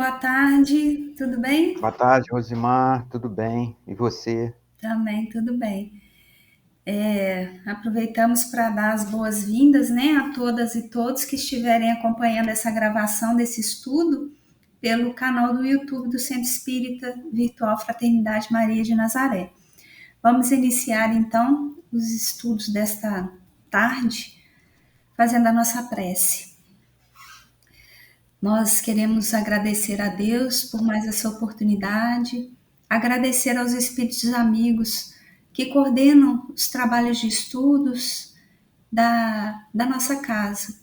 boa tarde, tudo bem? Boa tarde, Rosimar. Tudo bem? E você? Também, tudo bem. Aproveitamos para dar as boas-vindas, né, a todas e todos que estiverem acompanhando essa gravação desse estudo pelo canal do YouTube do Centro Espírita Virtual Fraternidade Maria de Nazaré. Vamos iniciar então os estudos desta tarde fazendo a nossa prece. Nós queremos agradecer a Deus por mais essa oportunidade, agradecer aos espíritos amigos que coordenam os trabalhos de estudos da nossa casa.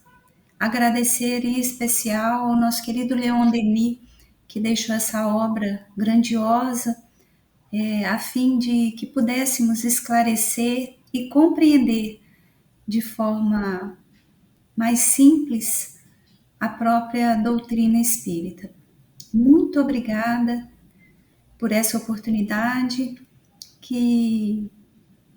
Agradecer em especial ao nosso querido Leon Denis, que deixou essa obra grandiosa, a fim de que pudéssemos esclarecer e compreender de forma mais simples a própria doutrina espírita. Muito obrigada por essa oportunidade, que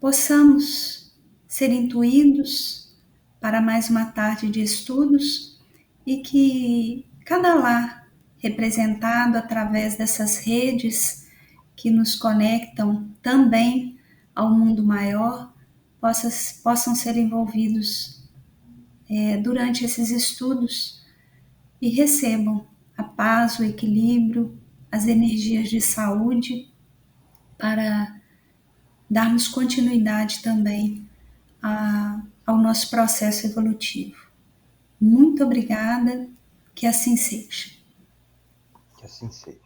possamos ser intuídos para mais uma tarde de estudos e que cada lar representado através dessas redes que nos conectam também ao mundo maior possam ser envolvidos durante esses estudos e recebam a paz, o equilíbrio, as energias de saúde para darmos continuidade também ao nosso processo evolutivo. Muito obrigada, que assim seja. Que assim seja.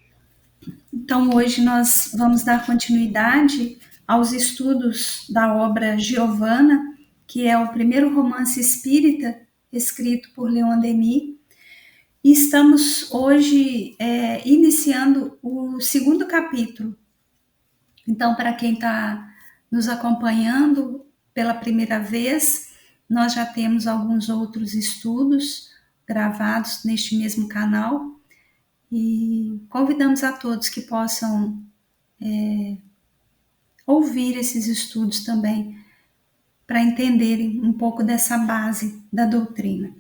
Então, hoje nós vamos dar continuidade aos estudos da obra Giovanna, que é o primeiro romance espírita escrito por Leon Denis. E estamos hoje iniciando o segundo capítulo. Então, para quem está nos acompanhando pela primeira vez, nós já temos alguns outros estudos gravados neste mesmo canal e convidamos a todos que possam ouvir esses estudos também para entenderem um pouco dessa base da doutrina.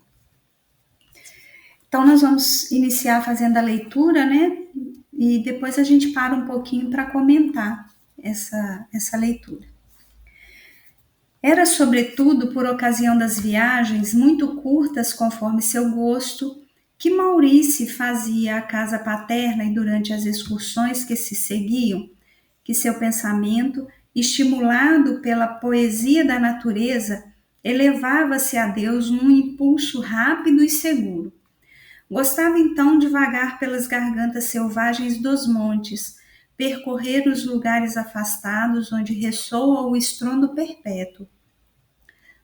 Então, nós vamos iniciar fazendo a leitura, né? E depois a gente para um pouquinho para comentar essa leitura. Era, sobretudo, por ocasião das viagens, muito curtas conforme seu gosto, que Maurício fazia à casa paterna e durante as excursões que se seguiam, que seu pensamento, estimulado pela poesia da natureza, elevava-se a Deus num impulso rápido e seguro. Gostava então de vagar pelas gargantas selvagens dos montes, percorrer os lugares afastados onde ressoa o estrondo perpétuo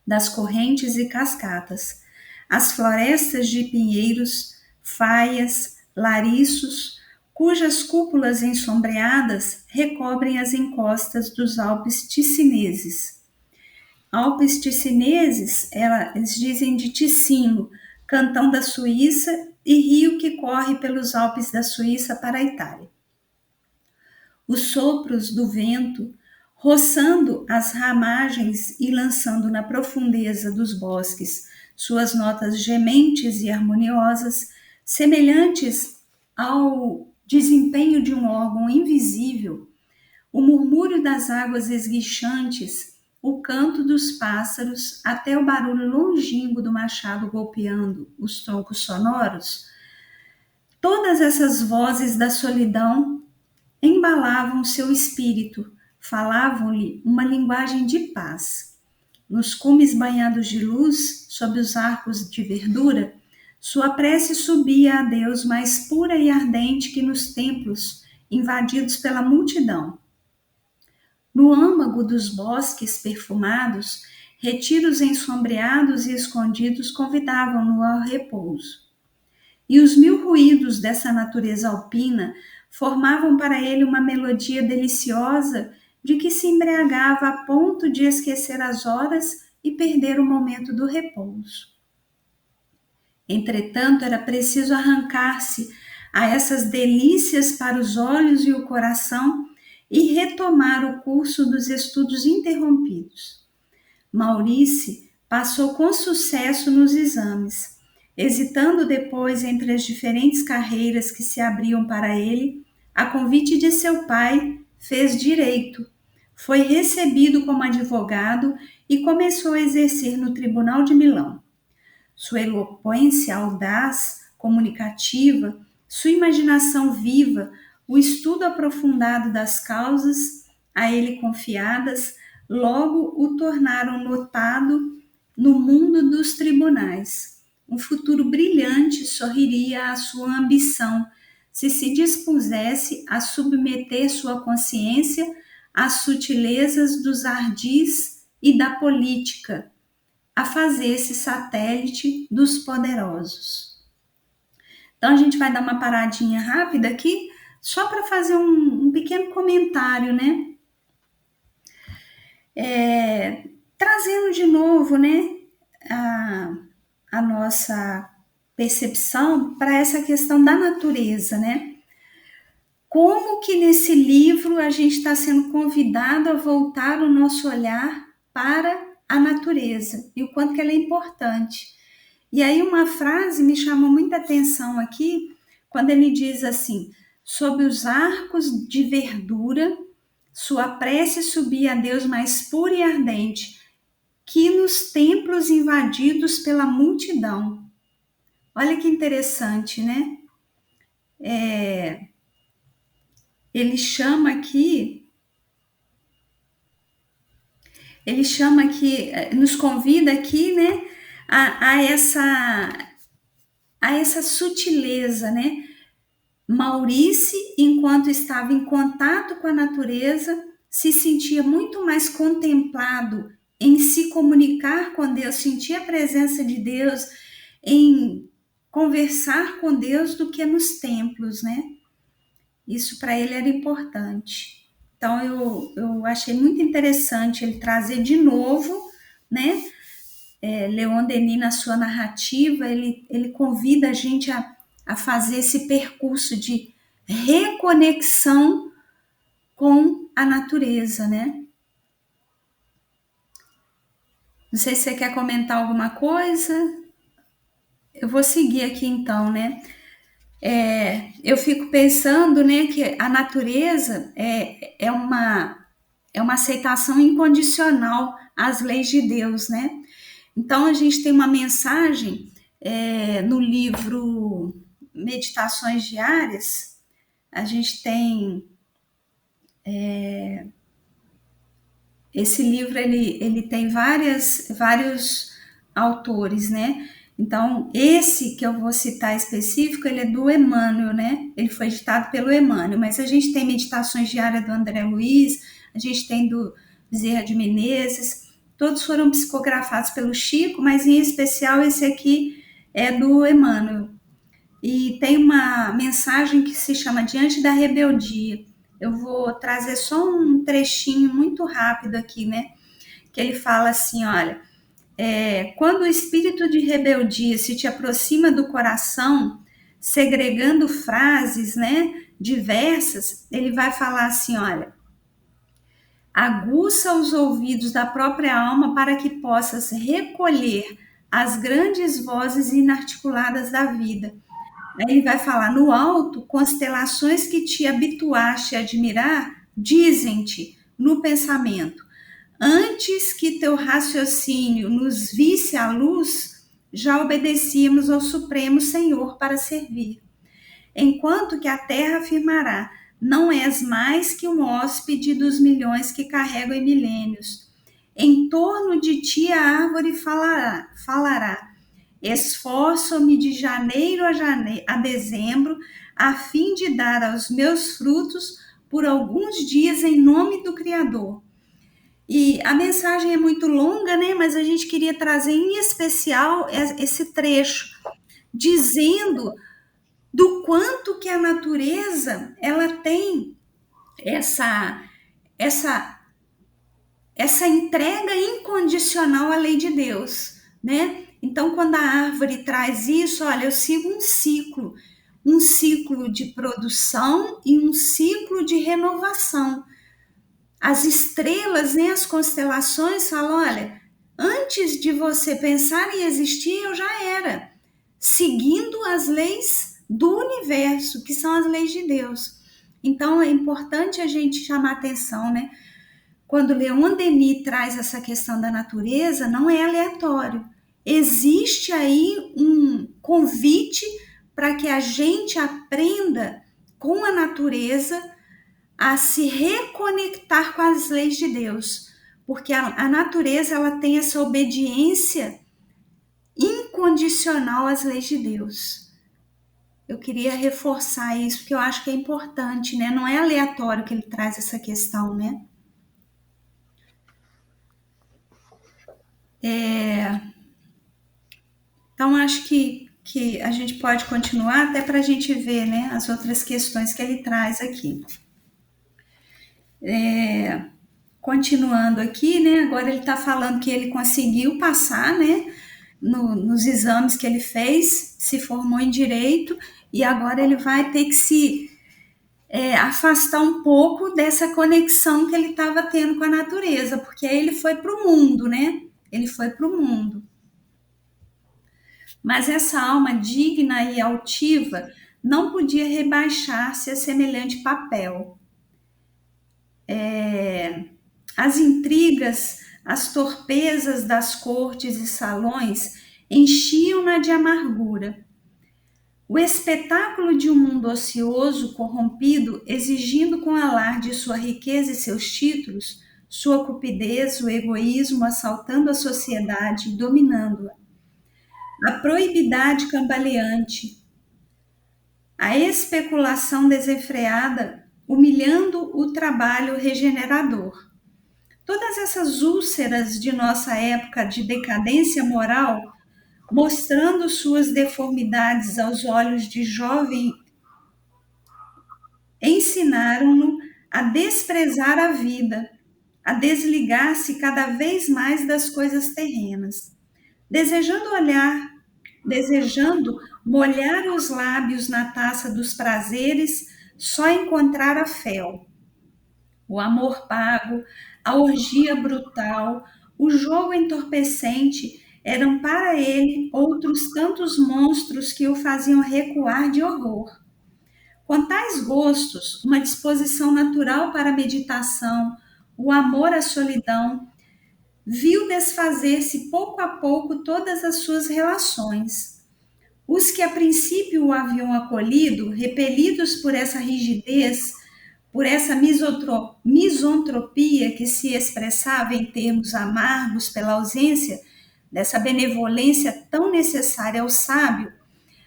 das correntes e cascatas, as florestas de pinheiros, faias, lariços, cujas cúpulas ensombreadas recobrem as encostas dos Alpes Ticineses. Alpes Ticineses, eles dizem de Ticino, cantão da Suíça e rio que corre pelos Alpes da Suíça para a Itália. Os sopros do vento, roçando as ramagens e lançando na profundeza dos bosques suas notas gementes e harmoniosas, semelhantes ao desempenho de um órgão invisível, o murmúrio das águas esguichantes, o canto dos pássaros, até o barulho longínquo do machado golpeando os troncos sonoros, todas essas vozes da solidão embalavam seu espírito, falavam-lhe uma linguagem de paz. Nos cumes banhados de luz, sob os arcos de verdura, sua prece subia a Deus mais pura e ardente que nos templos invadidos pela multidão. No âmago dos bosques perfumados, retiros ensombreados e escondidos convidavam-no ao repouso. E os mil ruídos dessa natureza alpina formavam para ele uma melodia deliciosa de que se embriagava a ponto de esquecer as horas e perder o momento do repouso. Entretanto, era preciso arrancar-se a essas delícias para os olhos e o coração e retomar o curso dos estudos interrompidos. Maurício passou com sucesso nos exames. Hesitando depois entre as diferentes carreiras que se abriam para ele, a convite de seu pai, fez direito. Foi recebido como advogado e começou a exercer no Tribunal de Milão. Sua eloquência audaz, comunicativa, sua imaginação viva, o estudo aprofundado das causas a ele confiadas, logo o tornaram notado no mundo dos tribunais. Um futuro brilhante sorriria à sua ambição, se dispusesse a submeter sua consciência às sutilezas dos ardis e da política, a fazer esse satélite dos poderosos. Então, a gente vai dar uma paradinha rápida aqui, só para fazer um pequeno comentário, né? Trazendo de novo, né, a nossa percepção para essa questão da natureza, né? Como que nesse livro a gente está sendo convidado a voltar o nosso olhar para a natureza e o quanto que ela é importante. E aí uma frase me chamou muita atenção aqui, quando ele diz assim: sob os arcos de verdura, sua prece subia a Deus mais pura e ardente, que nos templos invadidos pela multidão. Olha que interessante, né? Ele chama aqui, nos convida aqui, né, a essa sutileza, né? Maurice, enquanto estava em contato com a natureza, se sentia muito mais contemplado em se comunicar com Deus, sentir a presença de Deus, em conversar com Deus do que nos templos, né? Isso para ele era importante. Então eu achei muito interessante ele trazer de novo, né? Leon Denis, na sua narrativa, ele convida a gente a fazer esse percurso de reconexão com a natureza, né? Não sei se você quer comentar alguma coisa. Eu vou seguir aqui então, né? Eu fico pensando, né, que a natureza é uma aceitação incondicional às leis de Deus, né? Então a gente tem uma mensagem no livro Meditações Diárias, a gente tem esse livro, ele tem vários autores, né? Então, esse que eu vou citar específico, ele é do Emmanuel, né? Ele foi ditado pelo Emmanuel, mas a gente tem Meditações Diárias do André Luiz, a gente tem do Bezerra de Menezes, todos foram psicografados pelo Chico, mas em especial esse aqui é do Emmanuel. E tem uma mensagem que se chama Diante da Rebeldia. Eu vou trazer só um trechinho muito rápido aqui, né? Que ele fala assim, olha, quando o espírito de rebeldia se te aproxima do coração, segregando frases, né, diversas, ele vai falar assim, olha, aguça os ouvidos da própria alma para que possas recolher as grandes vozes inarticuladas da vida. Aí ele vai falar, no alto, constelações que te habituaste a admirar, dizem-te no pensamento, antes que teu raciocínio nos visse à luz, já obedecíamos ao Supremo Senhor para servir. Enquanto que a terra afirmará, não és mais que um hóspede dos milhões que carregam em milênios. Em torno de ti a árvore falará. Esforço-me de janeiro a dezembro, a fim de dar aos meus frutos por alguns dias em nome do Criador. E a mensagem é muito longa, né? Mas a gente queria trazer em especial esse trecho, dizendo do quanto que a natureza ela tem essa entrega incondicional à lei de Deus, né? Então, quando a árvore traz isso, olha, eu sigo um ciclo de produção e um ciclo de renovação. As estrelas, né, as constelações falam, olha, antes de você pensar em existir, eu já era. seguindo as leis do universo, que são as leis de Deus. Então, é importante a gente chamar atenção, né? Quando Leon Denis traz essa questão da natureza, não é aleatório. Existe aí um convite para que a gente aprenda com a natureza a se reconectar com as leis de Deus, porque a natureza ela tem essa obediência incondicional às leis de Deus. Eu queria reforçar isso, porque eu acho que é importante, né? Não é aleatório que ele traz essa questão, né? Então, acho que a gente pode continuar até para a gente ver, né, as outras questões que ele traz aqui. Continuando aqui, né, agora ele está falando que ele conseguiu passar, né, nos exames que ele fez, se formou em direito, e agora ele vai ter que se afastar um pouco dessa conexão que ele estava tendo com a natureza, porque aí ele foi para o mundo, né? Ele foi para o mundo. Mas essa alma digna e altiva não podia rebaixar-se a semelhante papel. As intrigas, as torpezas das cortes e salões enchiam-na de amargura. O espetáculo de um mundo ocioso, corrompido, exigindo com alarde sua riqueza e seus títulos, sua cupidez, o egoísmo assaltando a sociedade e dominando-a. A proibidade cambaleante, a especulação desenfreada, humilhando o trabalho regenerador. Todas essas úlceras de nossa época de decadência moral, mostrando suas deformidades aos olhos de jovem, ensinaram-no a desprezar a vida, a desligar-se cada vez mais das coisas terrenas, desejando molhar os lábios na taça dos prazeres, só encontrar a fel. O amor pago, a orgia brutal, o jogo entorpecente eram para ele outros tantos monstros que o faziam recuar de horror. Com tais gostos, uma disposição natural para a meditação, o amor à solidão, viu desfazer-se pouco a pouco todas as suas relações. Os que a princípio o haviam acolhido, repelidos por essa rigidez, por essa misantropia que se expressava em termos amargos pela ausência dessa benevolência tão necessária ao sábio,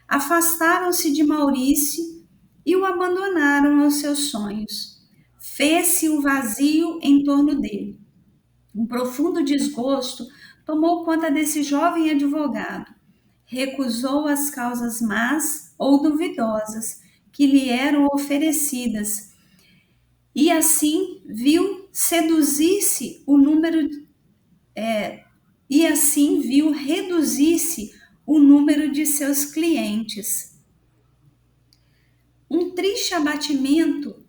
afastaram-se de Maurício e o abandonaram aos seus sonhos. Fez-se um vazio em torno dele. Um profundo desgosto tomou conta desse jovem advogado. Recusou as causas más ou duvidosas que lhe eram oferecidas e assim viu seduzir-se o número e assim viu reduzir-se o número de seus clientes. Um triste abatimento,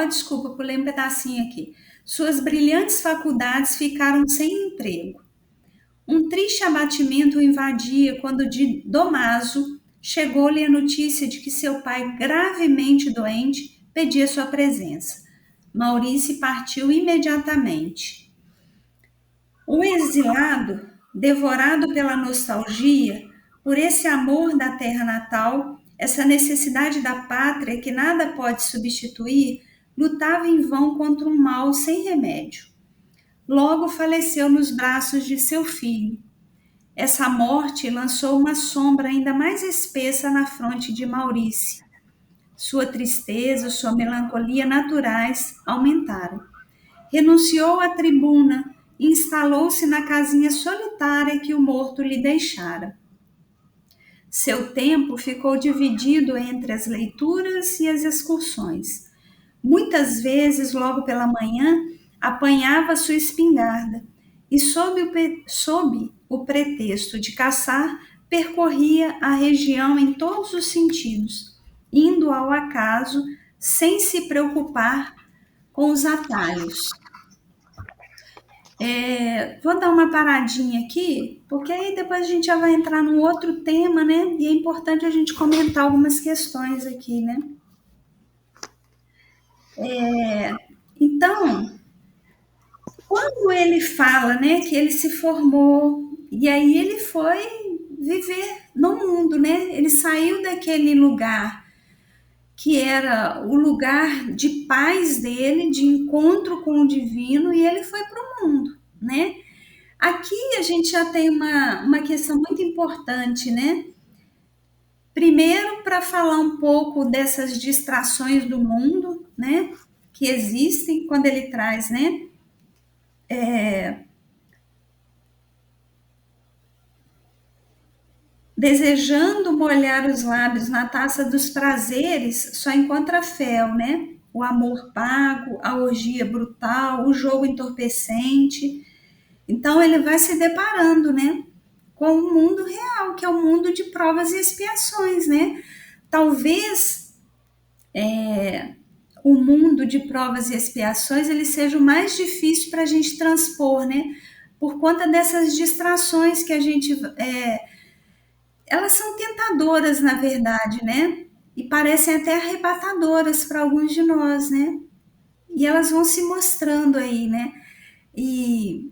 desculpa, pulei um pedacinho aqui. Suas brilhantes faculdades ficaram sem emprego. Um triste abatimento o invadia quando de Domaso chegou-lhe a notícia de que seu pai, gravemente doente, pedia sua presença. Maurício partiu imediatamente. O exilado, devorado pela nostalgia, por esse amor da terra natal, essa necessidade da pátria que nada pode substituir, lutava em vão contra um mal sem remédio. Logo faleceu nos braços de seu filho. Essa morte lançou uma sombra ainda mais espessa na fronte de Maurício. Sua tristeza, sua melancolia naturais aumentaram. Renunciou à tribuna e instalou-se na casinha solitária que o morto lhe deixara. Seu tempo ficou dividido entre as leituras e as excursões. Muitas vezes, logo pela manhã, apanhava sua espingarda e, sob o pretexto de caçar, percorria a região em todos os sentidos, indo ao acaso, sem se preocupar com os atalhos. Vou dar uma paradinha aqui, porque aí depois a gente já vai entrar num outro tema, né? E é importante a gente comentar algumas questões aqui, né? Então, quando ele fala, né, que ele se formou e aí ele foi viver no mundo, né? Ele saiu daquele lugar que era o lugar de paz dele, de encontro com o divino, e ele foi para o mundo, né? Aqui a gente já tem uma questão muito importante, né? Primeiro, para falar um pouco dessas distrações do mundo, né? Que existem quando ele traz, né? Desejando molhar os lábios na taça dos prazeres, só encontra fel, né? O amor pago, a orgia brutal, o jogo entorpecente. Então ele vai se deparando, né, com o mundo real, que é o mundo de provas e expiações, né? Talvez o mundo de provas e expiações ele seja o mais difícil para a gente transpor, né? Por conta dessas distrações que a gente elas são tentadoras, na verdade, né? E parecem até arrebatadoras para alguns de nós, né? E elas vão se mostrando aí, né? E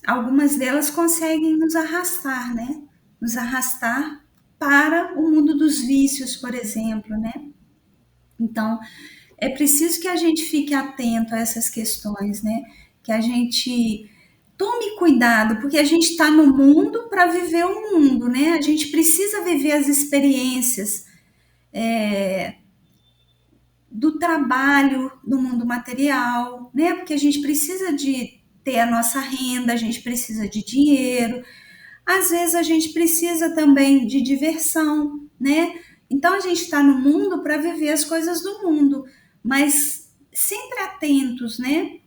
algumas delas conseguem nos arrastar, né? Nos arrastar para o mundo dos vícios, por exemplo, né? Então, é preciso que a gente fique atento a essas questões, né? Que a gente tome cuidado, porque a gente está no mundo para viver o mundo, né? A gente precisa viver as experiências do trabalho no mundo material, né? Porque a gente precisa de ter a nossa renda, a gente precisa de dinheiro, às vezes a gente precisa também de diversão, né? Então a gente está no mundo para viver as coisas do mundo, mas sempre atentos, né?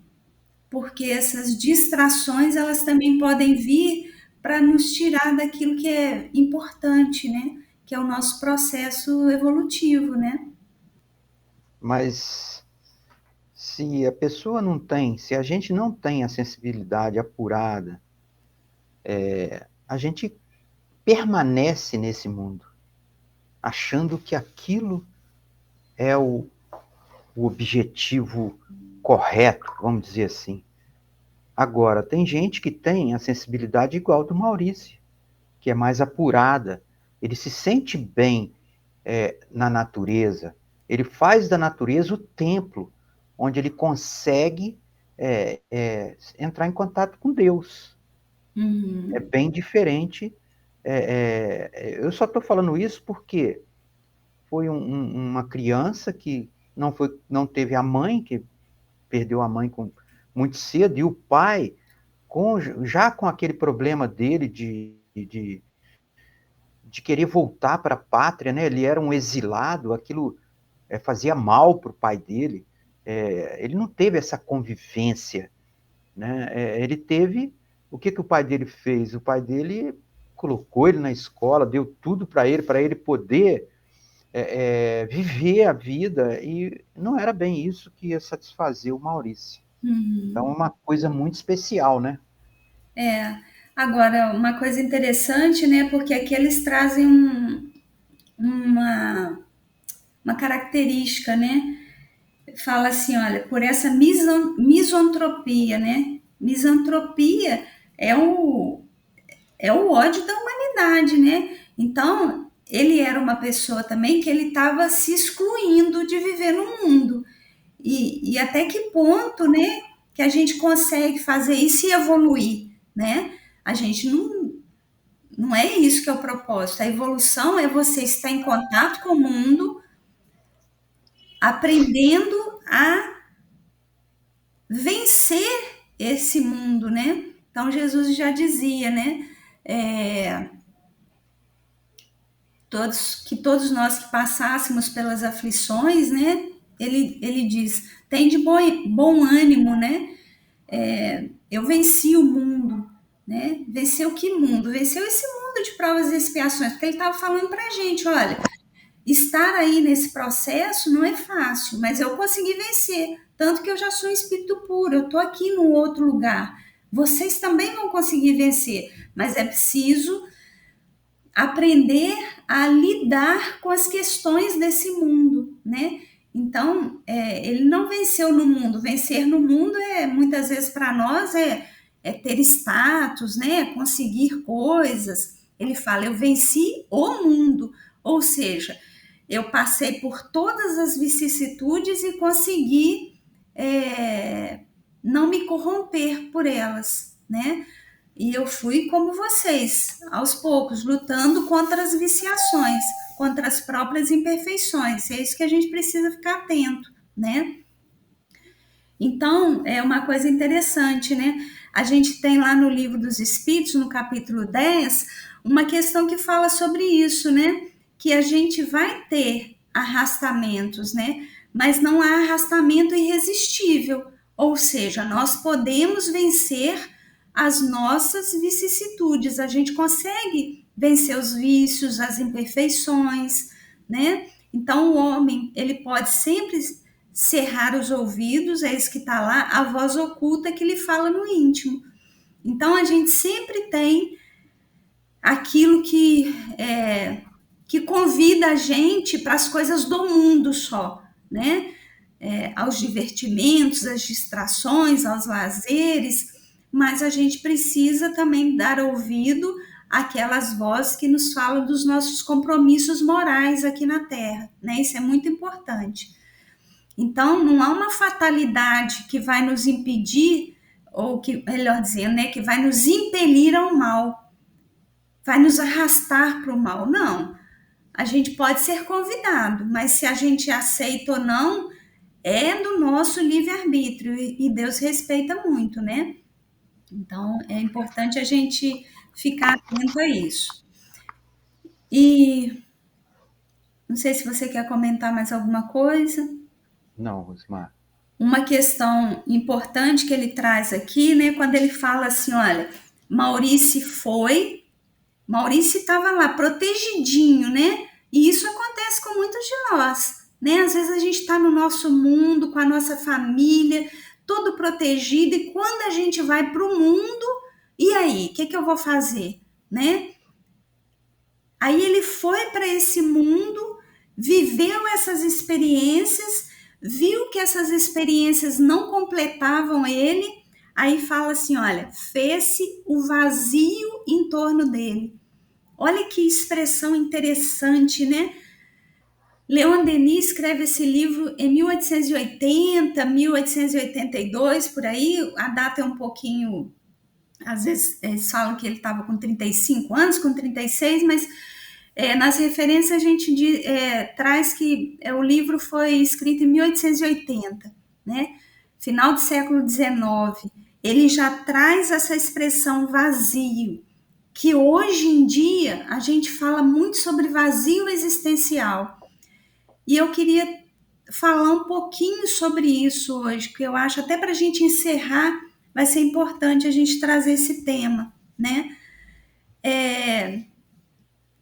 Porque essas distrações elas também podem vir para nos tirar daquilo que é importante, né? Que é o nosso processo evolutivo, né? Mas se a pessoa não tem, se a gente não tem a sensibilidade apurada, a gente permanece nesse mundo, achando que aquilo é o objetivo correto, vamos dizer assim. Agora, tem gente que tem a sensibilidade igual do Maurício, que é mais apurada, ele se sente bem na natureza, ele faz da natureza o templo, onde ele consegue entrar em contato com Deus. É Uhum. bem diferente. Eu só estou falando isso porque foi uma criança que não teve a mãe, que perdeu a mãe muito cedo, e o pai, já com aquele problema dele de querer voltar para a pátria, né? Ele era um exilado, aquilo fazia mal para o pai dele. Ele não teve essa convivência, né? Ele teve. O que o pai dele fez? O pai dele colocou ele na escola, deu tudo para ele poder viver a vida, e não era bem isso que ia satisfazer o Maurício. Então, é Uhum. uma coisa muito especial, né? É. Agora, uma coisa interessante, né? Porque aqui eles trazem uma, uma característica, né? Fala assim, olha, por essa misantropia, né? Misantropia é é o ódio da humanidade, né? Então, ele era uma pessoa também que ele estava se excluindo de viver no mundo. E até que ponto, né, que a gente consegue fazer isso e evoluir, né? A gente não é isso que é o propósito. A evolução é você estar em contato com o mundo, aprendendo a vencer esse mundo, né? Então Jesus já dizia, né? É, todos nós que passássemos pelas aflições, né? Ele diz, tem de bom ânimo, né? Eu venci o mundo, né? Venceu que mundo? Venceu esse mundo de provas e expiações, porque ele estava falando para a gente, olha, estar aí nesse processo não é fácil, mas eu consegui vencer, tanto que eu já sou um espírito puro, eu estou aqui num outro lugar, vocês também vão conseguir vencer, mas é preciso aprender a lidar com as questões desse mundo, né? Então, ele não venceu no mundo. Vencer no mundo muitas vezes para nós é ter status, né? Conseguir coisas. Ele fala, eu venci o mundo, ou seja, eu passei por todas as vicissitudes e consegui não me corromper por elas, né? E eu fui como vocês, aos poucos, lutando contra as viciações, contra as próprias imperfeições. É isso que a gente precisa ficar atento, né? Então, é uma coisa interessante, né? A gente tem lá no Livro dos Espíritos, no capítulo 10, uma questão que fala sobre isso, né? Que a gente vai ter arrastamentos, né? Mas não há arrastamento irresistível. Ou seja, nós podemos vencer as nossas vicissitudes, a gente consegue vencer os vícios, as imperfeições, né? Então, o homem, ele pode sempre cerrar os ouvidos, é isso que está lá, a voz oculta que lhe fala no íntimo. Então, a gente sempre tem aquilo que convida a gente para as coisas do mundo só, né? Aos divertimentos, às distrações, aos lazeres, mas a gente precisa também dar ouvido àquelas vozes que nos falam dos nossos compromissos morais aqui na Terra, né? Isso é muito importante. Então, não há uma fatalidade que vai nos impedir, ou que, melhor dizendo, né, que vai nos impelir ao mal, vai nos arrastar para o mal. Não. A gente pode ser convidado, mas se a gente aceita ou não, é do nosso livre-arbítrio, e Deus respeita muito, né? Então, é importante a gente ficar atento a isso. E não sei se você quer comentar mais alguma coisa. Não, Rosmar. Uma questão importante que ele traz aqui, né, quando ele fala assim, olha, Maurício estava lá protegidinho, né? E isso acontece com muitos de nós, né? Às vezes a gente está no nosso mundo, com a nossa família, todo protegido, e quando a gente vai para o mundo, e aí, o que eu vou fazer, né? Aí ele foi para esse mundo, viveu essas experiências, viu que essas experiências não completavam ele, aí fala assim, olha, fez-se o vazio em torno dele. Olha que expressão interessante, né? Leon Denis escreve esse livro em 1880, 1882, por aí, a data é um pouquinho, às vezes eles falam que ele estava com 35 anos, com 36, mas nas referências a gente traz que o livro foi escrito em 1880, né? Final do século XIX. Ele já traz essa expressão vazio, que hoje em dia a gente fala muito sobre vazio existencial. E eu queria falar um pouquinho sobre isso hoje, porque eu acho até para a gente encerrar vai ser importante a gente trazer esse tema, né?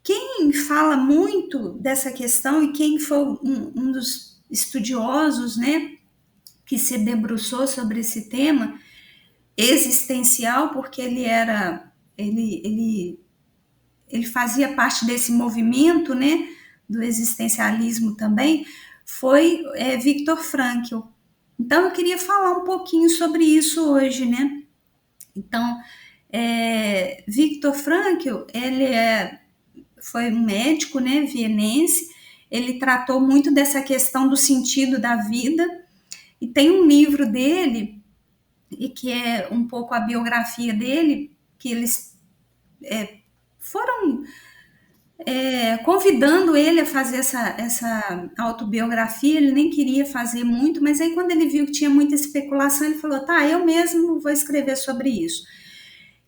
Quem fala muito dessa questão e quem foi um dos estudiosos, né, que se debruçou sobre esse tema existencial, porque ele fazia parte desse movimento, né, do existencialismo também, foi Viktor Frankl. Então eu queria falar um pouquinho sobre isso hoje, né? Então, Viktor Frankl, ele foi um médico, né, vienense, ele tratou muito dessa questão do sentido da vida, e tem um livro dele, e que é um pouco a biografia dele, que eles foram convidando ele a fazer essa autobiografia, ele nem queria fazer muito, mas aí quando ele viu que tinha muita especulação, ele falou, tá, eu mesmo vou escrever sobre isso.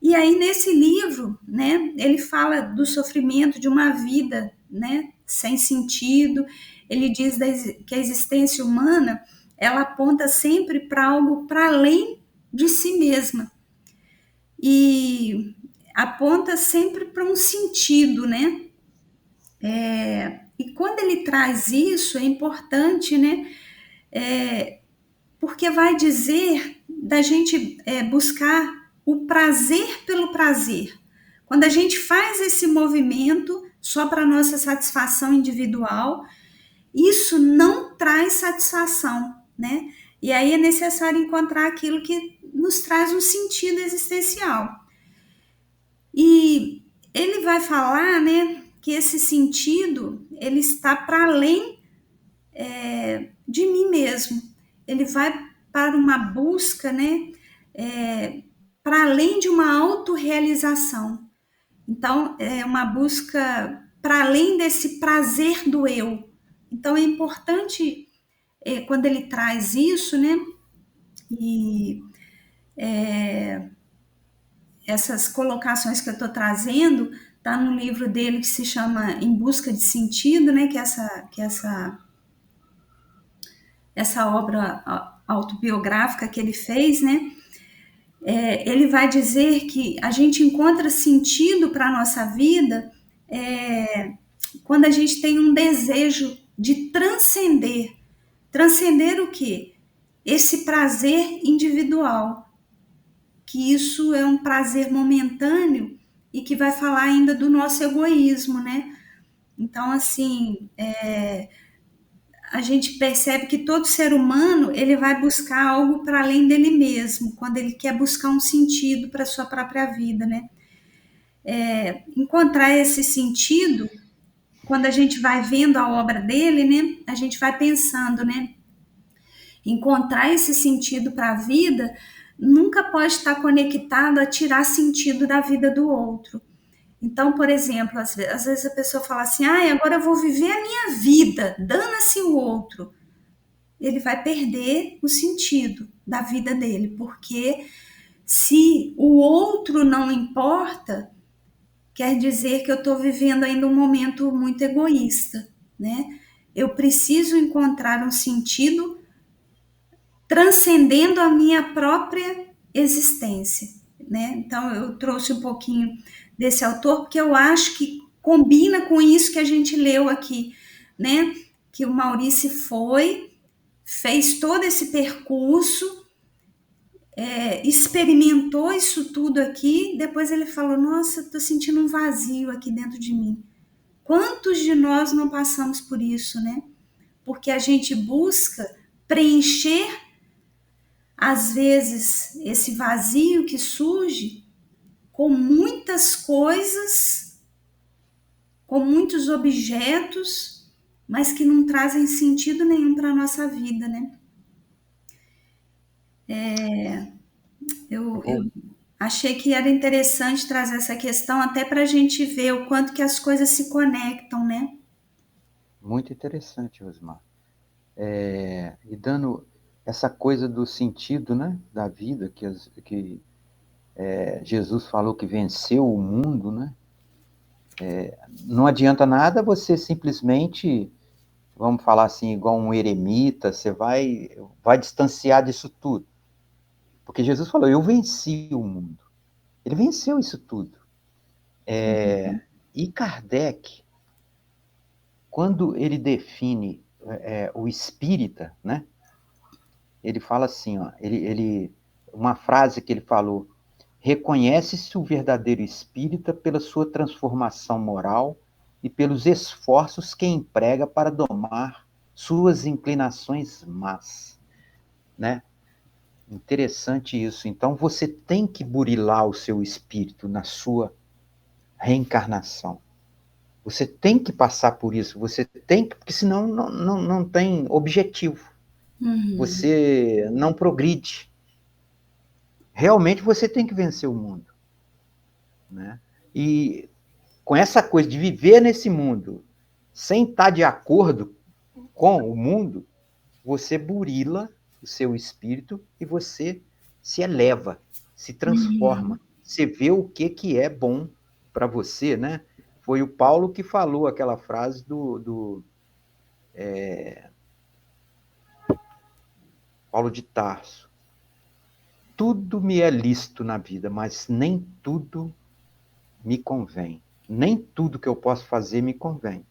E aí, nesse livro, né, ele fala do sofrimento de uma vida, né, sem sentido. Ele diz que a existência humana, ela aponta sempre para algo para além de si mesma. E aponta sempre para um sentido, né? E quando ele traz isso, é importante, né? Porque vai dizer da gente buscar o prazer pelo prazer. Quando a gente faz esse movimento só para nossa satisfação individual, isso não traz satisfação, né? E aí é necessário encontrar aquilo que nos traz um sentido existencial. E ele vai falar, né, que esse sentido ele está para além de mim mesmo. Ele vai para uma busca, né, para além de uma autorrealização. Então, é uma busca para além desse prazer do eu. Então, é importante, quando ele traz isso, né, e essas colocações que eu estou trazendo, está no livro dele que se chama Em Busca de Sentido, né, essa obra autobiográfica que ele fez, né, ele vai dizer que a gente encontra sentido para a nossa vida quando a gente tem um desejo de transcender. Transcender o quê? Esse prazer individual, que isso é um prazer momentâneo e que vai falar ainda do nosso egoísmo, né? Então, assim, a gente percebe que todo ser humano ele vai buscar algo para além dele mesmo, quando ele quer buscar um sentido para a sua própria vida, né? Encontrar esse sentido, quando a gente vai vendo a obra dele, né? A gente vai pensando, né? Encontrar esse sentido para a vida nunca pode estar conectado a tirar sentido da vida do outro. Então, por exemplo, às vezes a pessoa fala assim: ah, agora eu vou viver a minha vida, dana-se o outro. Ele vai perder o sentido da vida dele, porque se o outro não importa, quer dizer que eu estou vivendo ainda um momento muito egoísta, né? Eu preciso encontrar um sentido transcendendo a minha própria existência, né? Então eu trouxe um pouquinho desse autor porque eu acho que combina com isso que a gente leu aqui, né? Que o Maurício fez todo esse percurso, experimentou isso tudo aqui, depois ele falou: nossa, estou sentindo um vazio aqui dentro de mim. Quantos de nós não passamos por isso, né? Porque a gente busca preencher às vezes, esse vazio que surge com muitas coisas, com muitos objetos, mas que não trazem sentido nenhum para a nossa vida, né? Eu achei que era interessante trazer essa questão até para a gente ver o quanto que as coisas se conectam, né? Muito interessante, Osmar. E dando essa coisa do sentido, né, da vida, que Jesus falou que venceu o mundo, né? Não adianta nada você simplesmente, vamos falar assim, igual um eremita, você vai distanciar disso tudo. Porque Jesus falou: eu venci o mundo. Ele venceu isso tudo. E Kardec, quando ele define o espírita, né? Ele fala assim, ó, uma frase que ele falou: reconhece-se o verdadeiro espírita pela sua transformação moral e pelos esforços que emprega para domar suas inclinações más, né? Interessante isso. Então você tem que burilar o seu espírito na sua reencarnação. Você tem que passar por isso, você tem que, porque senão não tem objetivo. Você não progride. Realmente você tem que vencer o mundo, né? E com essa coisa de viver nesse mundo sem estar de acordo com o mundo, você burila o seu espírito e você se eleva, se transforma. Você vê o que é bom para você, né? Foi o Paulo que falou aquela frase do Paulo de Tarso: tudo me é lícito na vida, mas nem tudo me convém. Nem tudo que eu posso fazer me convém.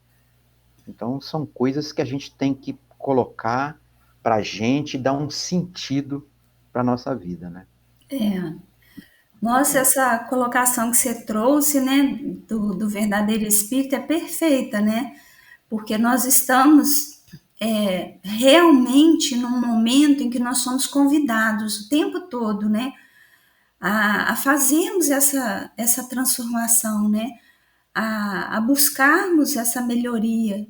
Então, são coisas que a gente tem que colocar para a gente dar um sentido para a nossa vida, né? Nossa, essa colocação que você trouxe, né, do verdadeiro espírito é perfeita, né? Porque nós estamos realmente num momento em que nós somos convidados o tempo todo, né, a fazermos essa transformação, né, a buscarmos essa melhoria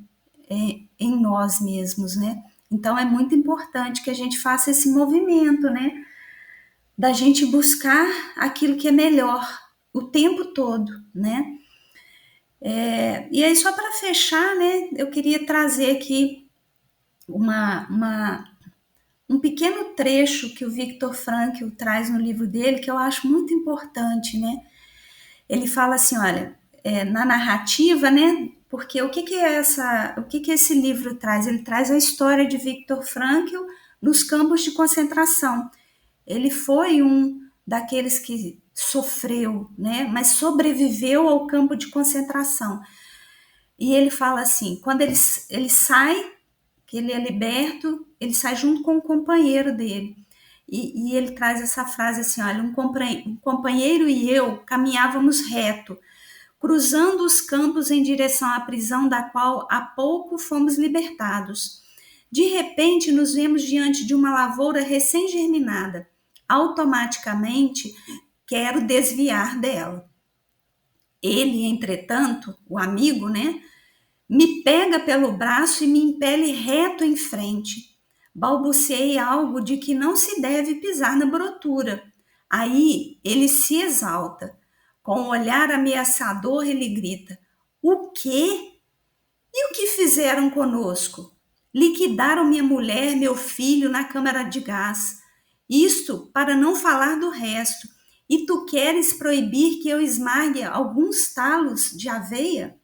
em nós mesmos, né? Então é muito importante que a gente faça esse movimento, né, da gente buscar aquilo que é melhor o tempo todo, né? E aí, só para fechar, né, eu queria trazer aqui um pequeno trecho que o Viktor Frankl traz no livro dele, que eu acho muito importante, né? Ele fala assim, olha, na narrativa, né? Porque o que esse livro traz? Ele traz a história de Viktor Frankl nos campos de concentração. Ele foi um daqueles que sofreu, né? Mas sobreviveu ao campo de concentração. E ele fala assim, quando ele sai, que ele é liberto, ele sai junto com o companheiro dele. E ele traz essa frase assim, olha, um companheiro e eu caminhávamos reto, cruzando os campos em direção à prisão da qual há pouco fomos libertados. De repente, nos vemos diante de uma lavoura recém-germinada. Automaticamente, quero desviar dela. Ele, entretanto, o amigo, né, me pega pelo braço e me impele reto em frente. Balbuciei algo de que não se deve pisar na brotura. Aí ele se exalta. Com um olhar ameaçador, ele grita: O quê? E o que fizeram conosco? Liquidaram minha mulher, meu filho na câmara de gás. Isto para não falar do resto. E tu queres proibir que eu esmague alguns talos de aveia?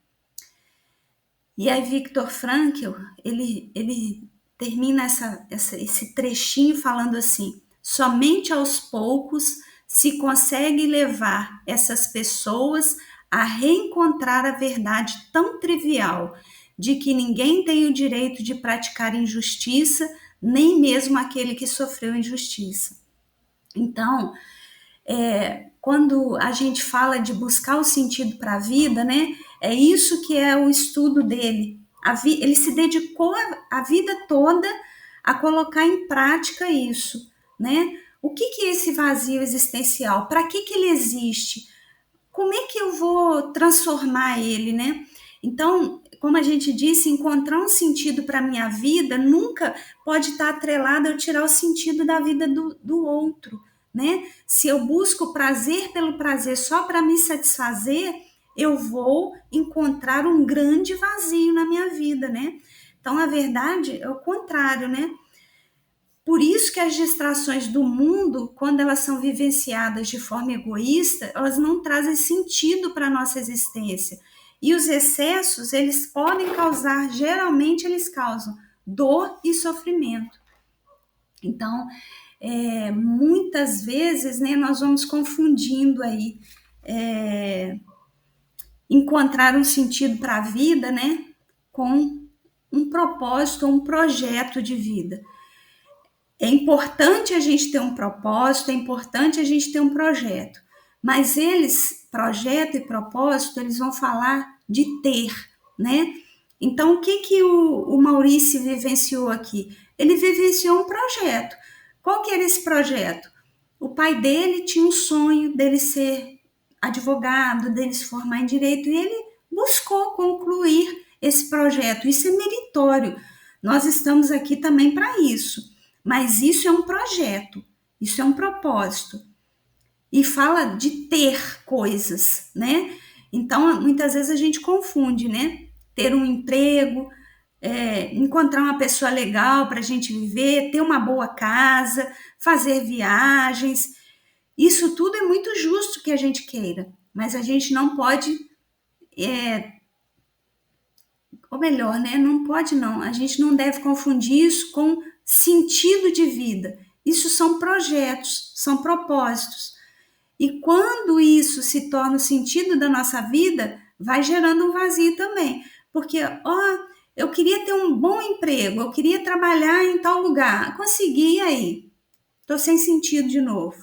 E aí Viktor Frankl, ele termina esse trechinho falando assim, somente aos poucos se consegue levar essas pessoas a reencontrar a verdade tão trivial de que ninguém tem o direito de praticar injustiça, nem mesmo aquele que sofreu injustiça. Então, quando a gente fala de buscar o sentido para a vida, né? É isso que é o estudo dele. Ele se dedicou a vida toda a colocar em prática isso, né? O que é esse vazio existencial? Para que ele existe? Como é que eu vou transformar ele, né? Então, como a gente disse, encontrar um sentido para a minha vida nunca pode estar atrelado a eu tirar o sentido da vida do outro, né? Se eu busco prazer pelo prazer só para me satisfazer, eu vou encontrar um grande vazio na minha vida, né? Então, na verdade, é o contrário, né? Por isso que as distrações do mundo, quando elas são vivenciadas de forma egoísta, elas não trazem sentido para a nossa existência. E os excessos, eles podem causar, geralmente eles causam dor e sofrimento. Então, muitas vezes, né, nós vamos confundindo aí encontrar um sentido para a vida, né, com um propósito, um projeto de vida. É importante a gente ter um propósito, é importante a gente ter um projeto, mas eles, projeto e propósito, eles vão falar de ter, né? Então, o que o Maurício vivenciou aqui? Ele vivenciou um projeto. Qual que era esse projeto? O pai dele tinha um sonho dele ser advogado, dele se formar em direito, e ele buscou concluir esse projeto. Isso é meritório. Nós estamos aqui também para isso. Mas isso é um projeto, isso é um propósito. E fala de ter coisas, né? Então, muitas vezes a gente confunde, né? Ter um emprego, encontrar uma pessoa legal para a gente viver, ter uma boa casa, fazer viagens. Isso tudo é muito justo que a gente queira, mas a gente não pode, ou melhor, né? Não pode não. A gente não deve confundir isso com sentido de vida. Isso são projetos, são propósitos. E quando isso se torna o sentido da nossa vida, vai gerando um vazio também. Porque, eu queria ter um bom emprego, eu queria trabalhar em tal lugar, consegui aí, estou sem sentido de novo.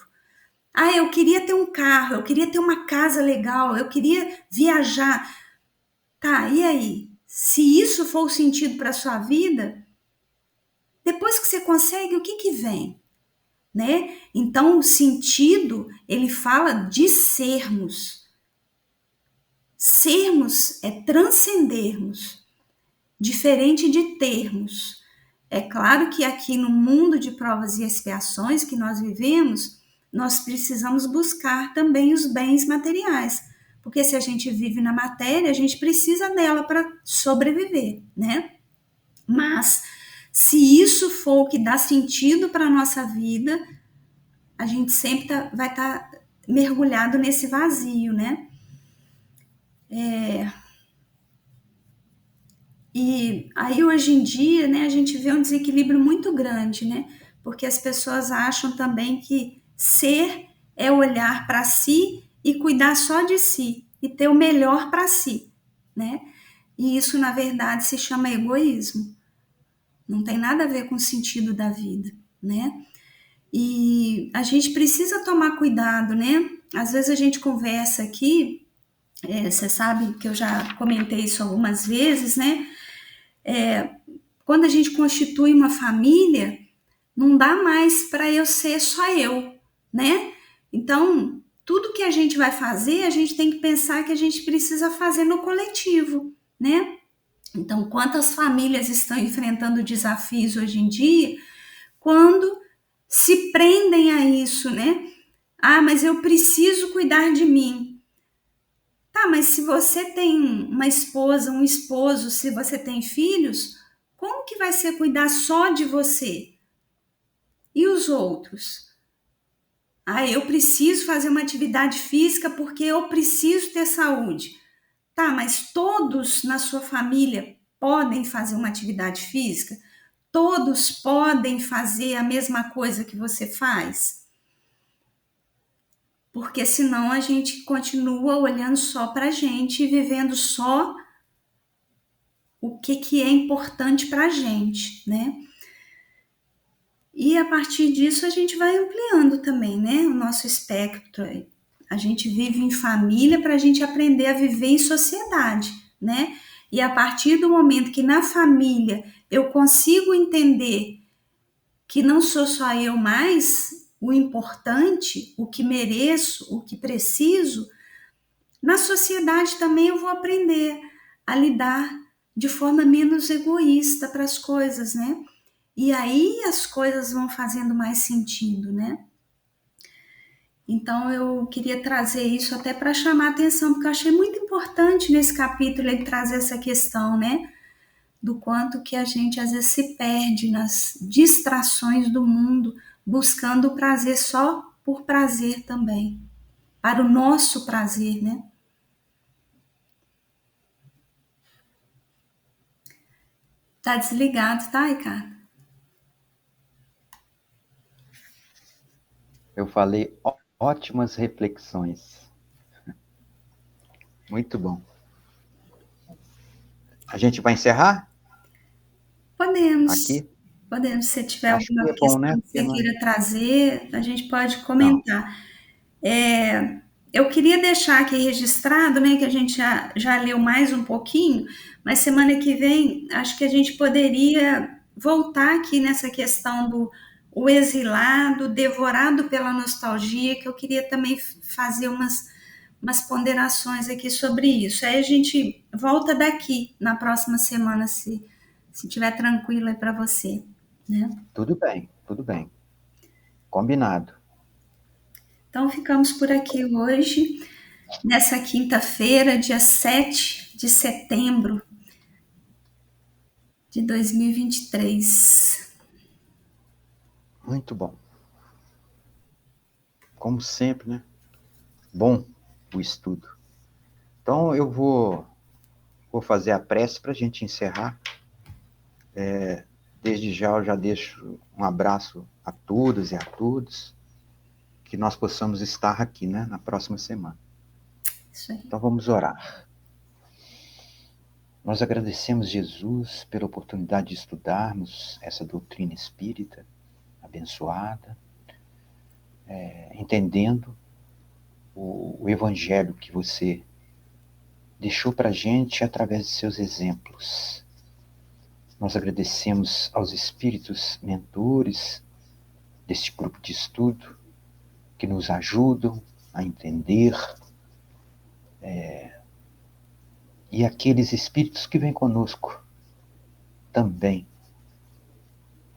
Ah, eu queria ter um carro, eu queria ter uma casa legal, eu queria viajar. Tá, e aí? Se isso for o sentido para sua vida, depois que você consegue, o que que vem? Né? Então, o sentido, ele fala de sermos. Sermos é transcendermos, diferente de termos. É claro que aqui no mundo de provas e expiações que nós vivemos, nós precisamos buscar também os bens materiais, porque se a gente vive na matéria, a gente precisa dela para sobreviver, né? Mas se isso for o que dá sentido para a nossa vida, a gente sempre vai estar mergulhado nesse vazio, né? E aí hoje em dia, né, a gente vê um desequilíbrio muito grande, né? Porque as pessoas acham também que ser é olhar para si e cuidar só de si e ter o melhor para si, né? E isso na verdade se chama egoísmo. Não tem nada a ver com o sentido da vida, né? E a gente precisa tomar cuidado, né? Às vezes a gente conversa aqui, você sabe que eu já comentei isso algumas vezes, né? Quando a gente constitui uma família, não dá mais para eu ser só eu, né? Então, tudo que a gente vai fazer, a gente tem que pensar que a gente precisa fazer no coletivo, né? Então, quantas famílias estão enfrentando desafios hoje em dia quando se prendem a isso, né? Ah, mas eu preciso cuidar de mim. Tá, mas se você tem uma esposa, um esposo, se você tem filhos, como que vai ser cuidar só de você? E os outros? Ah, eu preciso fazer uma atividade física porque eu preciso ter saúde. Tá, mas todos na sua família podem fazer uma atividade física? Todos podem fazer a mesma coisa que você faz? Porque senão a gente continua olhando só para a gente e vivendo só o que é importante para a gente, né? E a partir disso a gente vai ampliando também, né? O nosso espectro. A gente vive em família para a gente aprender a viver em sociedade, né? E a partir do momento que na família eu consigo entender que não sou só eu mais o importante, o que mereço, o que preciso, na sociedade também eu vou aprender a lidar de forma menos egoísta para as coisas, né? E aí as coisas vão fazendo mais sentido, né? Então eu queria trazer isso até para chamar a atenção, porque eu achei muito importante nesse capítulo ele trazer essa questão, né? Do quanto que a gente às vezes se perde nas distrações do mundo, buscando o prazer só por prazer também, para o nosso prazer, né? Tá desligado, tá, Ricardo? Eu falei ótimas reflexões. Muito bom. A gente vai encerrar Podemos, aqui? podemos. Se tiver Acho que alguma é bom, né? questão que Porque você não... queira trazer, a gente pode Não. comentar. Eu queria deixar aqui registrado, né, que a gente já leu mais um pouquinho, mas semana que vem acho que a gente poderia voltar aqui nessa questão do o exilado, devorado pela nostalgia, que eu queria também fazer umas ponderações aqui sobre isso. Aí a gente volta daqui na próxima semana, se tiver tranquilo aí para você, né? Tudo bem, tudo bem. Combinado. Então ficamos por aqui hoje, nessa quinta-feira, dia 7 de setembro de 2023. Muito bom. Como sempre, né? Bom o estudo. Então vou fazer a prece para a gente encerrar. Desde já eu já deixo um abraço a todas e a todos, que nós possamos estar aqui, né, na próxima semana. Isso aí. Então vamos orar. Nós agradecemos, Jesus, pela oportunidade de estudarmos essa doutrina espírita abençoada. entendendo o Evangelho que você deixou para a gente através de seus exemplos. Nós agradecemos aos espíritos mentores deste grupo de estudo que nos ajudam a entender, e aqueles espíritos que vêm conosco também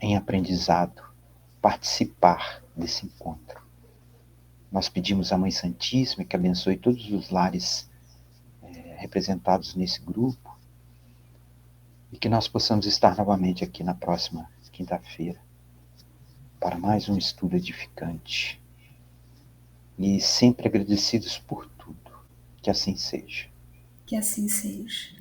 em aprendizado, participar desse encontro. Nós pedimos à Mãe Santíssima que abençoe todos os lares representados nesse grupo e que nós possamos estar novamente aqui na próxima quinta-feira para mais um estudo edificante. E sempre agradecidos por tudo. Que assim seja. Que assim seja.